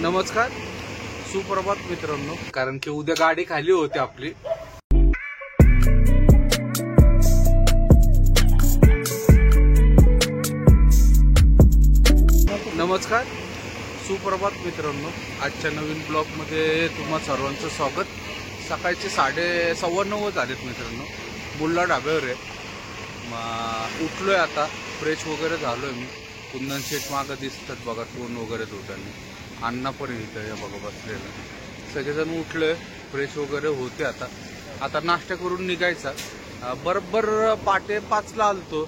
नमस्कार, सुप्रभात मित्रांनो. कारण की उद्या गाडी खाली होते आपली. नमस्कार, सुप्रभात मित्रांनो. आजच्या नवीन ब्लॉगमध्ये तुम्हा सर्वांचं स्वागत. सकाळचे 9:15 झालेत मित्रांनो. बुल्ला ढाब्यावर आहे. उठलोय आता, फ्रेश वगैरे झालोय मी. कुंदन शेट मागं दिसतात बघा, फोन वगैरे धुताना. अण्णा पण इथं या बघा बसलेलं. सगळेजण उठलोय, फ्रेश वगैरे होते. आता नाश्ता करून निघायचा. बरोबर पाटे 5ला आलतो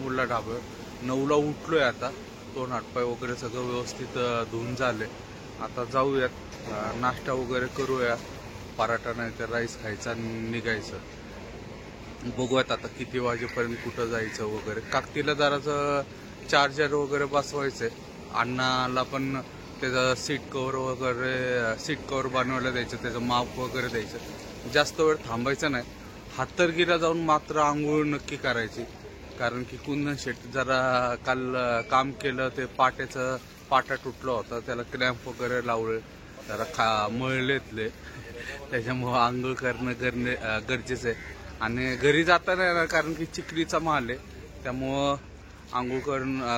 बुल्ला ढाब्यावर. 9ला उठलोय. आता तोंड हातपाय वगैरे सगळं व्यवस्थित धुवून झाले. आता जाऊयात, नाश्ता वगैरे करूया. पराठा नाही तर राईस खायचा आणि निघायचं. बघूयात आता किती वाजेपर्यंत कुठं जायचं वगैरे. काकतीला जराचं चार्जर वगैरे बसवायचंय. अण्णाला पण त्याचं सीट कव्हर बनवायला द्यायचं, त्याचं माप वगैरे द्यायचं. जास्त वेळ थांबायचं नाही. हातरगिरा जाऊन मात्र आंघोळ नक्की करायची. कारण की कुंदन शेट जरा काल काम केलं, ते पाटा तुटला होता, त्याला क्रॅम्प वगैरे लावले, जरा मळलेतले. त्याच्यामुळं आंघोळ करणं गरजेचं आहे. आणि घरी जाता नाही येणार कारण की चिखलीचा माल आहे, त्यामुळं आंघोळ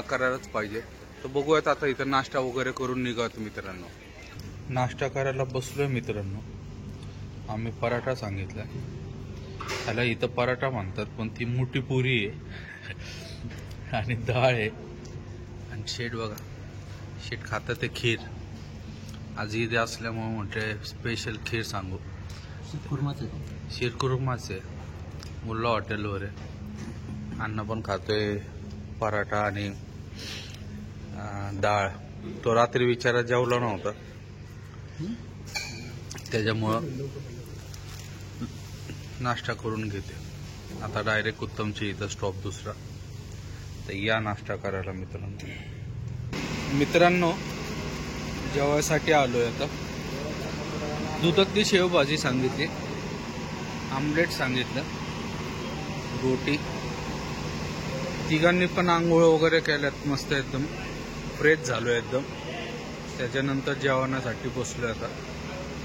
करायलाच पाहिजे. तर बघूयात आता. इथं नाश्ता वगैरे करून निघावत मित्रांनो. नाश्ता करायला बसलोय मित्रांनो. आम्ही पराठा सांगितला. त्याला इथं पराठा म्हणतात, पण ती मोठी पुरी आहे आणि डाळ आहे. आणि शेट बघा, शेट खातं ते खीर. आज ईद असल्यामुळे म्हटले स्पेशल खीर सांगू. शिरकुर्माच आहे. मुल्ला हॉटेलवर आहे. अण्णा पण खातोय पराठा आणि डाळ. तो रात्री विचारात जेवला नव्हता, त्याच्यामुळं नाश्ता करून घेते. आता डायरेक्ट उत्तमची इथं स्टॉप दुसरा. तर या नाश्ता करायला मित्रांनो. जेवायसाठी आलोय आता. दुधातली शेवभाजी सांगितली, आमलेट सांगितलं, रोटी. तिघांनी पण आंघोळ वगैरे केल्यात मस्त, एकदम फ्रेश झालोय एकदम. त्याच्यानंतर जेवणासाठी बसलोय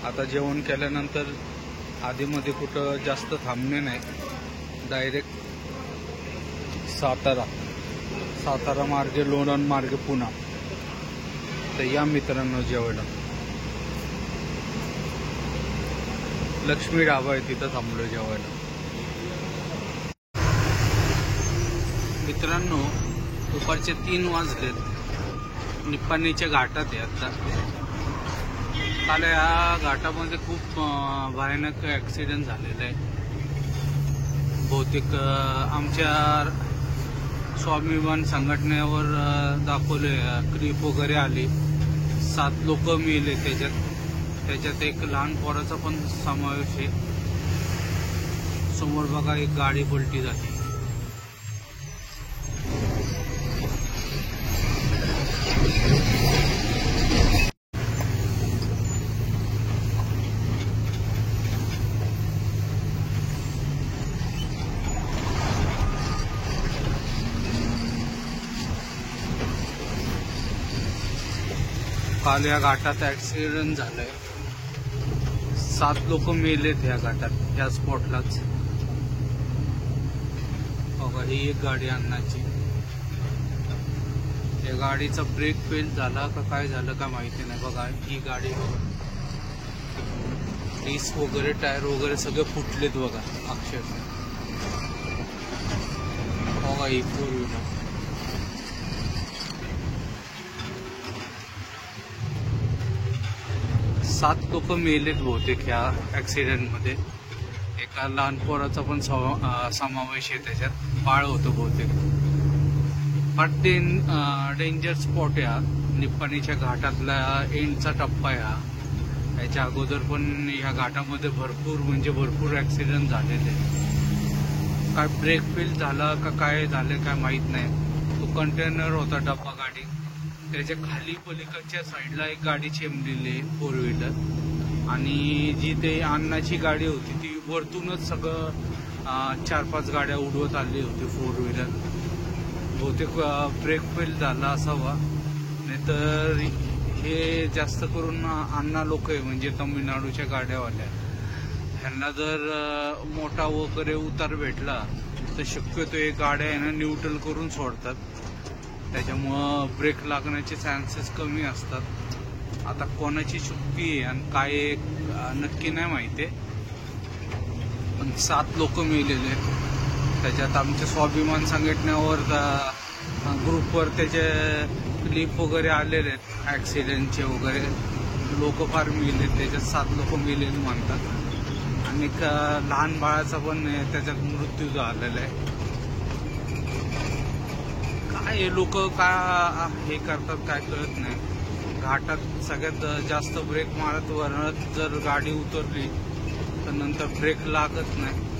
आता जेवण केल्यानंतर आधीमध्ये कुठं जास्त थांबणे नाही. डायरेक्ट सातारा मार्गे, लोणंद मार्गे पुन्हा. तर या मित्रांनो जेवायला. लक्ष्मी ढाबा आहे, तिथं थांबलोय जेवायला. मित्रांनो, दुपारचे 3 वाजलेत. निप्पाणीच्या घाटात आहे आता. काल या घाटामध्ये खूप भयानक ॲक्सिडेंट झालेला आहे. बहुतेक आमच्या स्वाभिमान संघटनेवर दाखवले, क्लिप वगैरे आली. 7 लोक मेले. त्याच्यात एक लहान पोराचा पण समावेश आहे. समोर बघा, एक गाडी पलटी झाली. काल या घाटात ऍक्सिडेंट झालाय. 7 लोक मेलेत या घाटात, या स्पॉटलाच. बघा, ही एक गाडी अण्णाची. या गाडीचा ब्रेक फेल झाला का काय झालं का माहिती नाही. बघा ही गाडी, डिस्क वगैरे, टायर वगैरे सगळे फुटलेत बघा अक्षरशः. बघा ही 4 व्हीलर. सात लोक मेलेत बहुतेक या ऍक्सिडेंटमध्ये. एका लहान पोराचा पण समावेश आहे त्याच्यात. बाळ होतं बहुतेक. फार डेंजर स्पॉट आहे हा. निप्पाणीच्या घाटातला एंडचा टप्पा आहे हा. याच्या अगोदर पण या घाटामध्ये भरपूर ऍक्सिडेंट झालेले. काय ब्रेक फेल झाला का काय झालं काय माहित नाही. तो कंटेनर होता, डब्बा गाडी. त्याच्या खाली पलीकडच्या साईडला एक गाडी चेंबलेली आहे, 4 व्हीलर. आणि जी ते अण्णाची गाडी होती ती वरतूनच सगळं 4-5 गाड्या उडवत आली होती, 4 व्हीलर. बहुतेक ब्रेक फेल झाला असावा, नाहीतर हे जास्त करून अण्णा लोक आहे, म्हणजे तमिळनाडूच्या गाड्यावाल्या. ह्यांना जर मोठा वगैरे उतार भेटला तर शक्यतो हे गाड्या आहे ना न्यूट्रल करून सोडतात, त्याच्यामुळं ब्रेक लागण्याचे चान्सेस कमी असतात. आता कोणाची चुकी आहे आणि काय नक्की नाही माहिती, पण 7 लोक मेलेले आहेत. त्याच्यात आमच्या स्वाभिमान संघटनेवर ग्रुपवर त्याचे क्लिप वगैरे आलेले आहेत ॲक्सिडेंटचे वगैरे. लोक फार मेले, त्याच्यात 7 लोक मेलेले म्हणतात. आणि एक लहान बाळाचा पण त्याच्यात मृत्यू झालेला आहे. काय हे लोक काय हे करतात काय कळत नाही. घाटात सगळ्यात जास्त ब्रेक मारत वरत जर गाडी उतरली तर नंतर ब्रेक लागत नाही.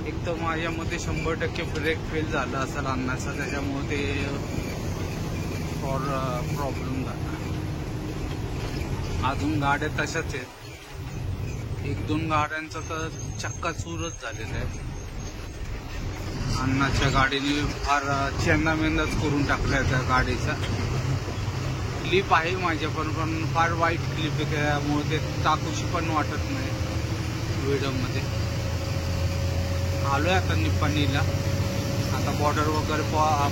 एक तर माझ्या मते 100% ब्रेक फेल झाला असेल अन्नाचा, त्याच्यामुळे ते प्रॉब्लेम झाला. अजून गाड्या तशाच आहेत. 1-2 गाड्यांचा तर चक्काचूरच झालेला आहे. अण्णाच्या गाडीने फार चेंदामेंदाच करून टाकलाय त्या गाडीचा. क्लिप आहे माझ्या पण फार वाईट क्लिप आहे, त्यामुळे ते टाकूशी पण वाटत नाही व्हिडिओमध्ये. आलोय आता निप्पाणीला. आता बॉर्डर वगैरे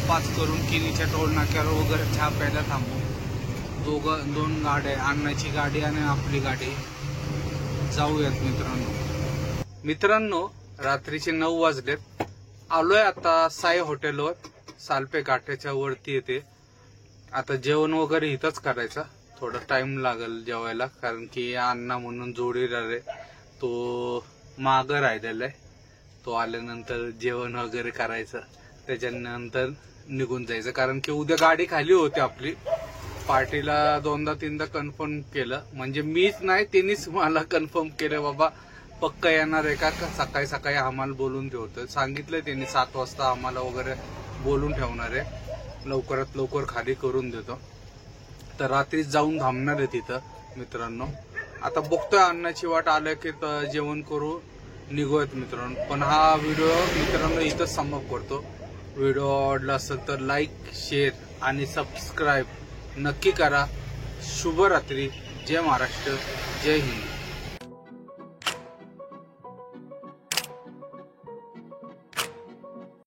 पास करून किनीच्या टोल नाक्यावर वगैरे चहा प्यायला थांबू. 2 गाड्या, अण्णाची गाडी आणि आपली गाडी. जाऊयात मित्रांनो. रात्रीचे 9 वाजलेत. आलोय आता साई हॉटेलवर, सालपे घाटाच्या वरती येते. आता जेवण वगैरे इथंच करायचं. थोडा टाइम लागेल जेवायला, कारण की अण्णा म्हणून जोडीदार आहे तो मागं राहिलेला आहे. तो आल्यानंतर जेवण वगैरे करायचं, त्याच्यानंतर निघून जायचं. कारण की उद्या गाडी खाली होती आपली. पार्टीला 2दा-3दा कन्फर्म केलं, म्हणजे मीच नाही त्यांनीच मला कन्फर्म केलं, बाबा पक्का येणार आहे का. सकाळी सकाळी आम्हाला बोलून ठेवतं, सांगितलंय त्यांनी 7 वाजता आम्हाला वगैरे बोलून ठेवणार आहे, लवकरात लवकर खाली करून देतो. तर रात्री जाऊन थांबणार आहे तिथं मित्रांनो. आता बघतोय अण्णाची वाट आलं की जेवण करू निघूयात मित्रांनो. पण हा व्हिडिओ मित्रांनो इथंच समाप्त करतो. व्हिडिओ आवडला असेल तर लाईक, शेअर आणि सबस्क्राईब नक्की करा. शुभरात्री. जय महाराष्ट्र, जय हिंद.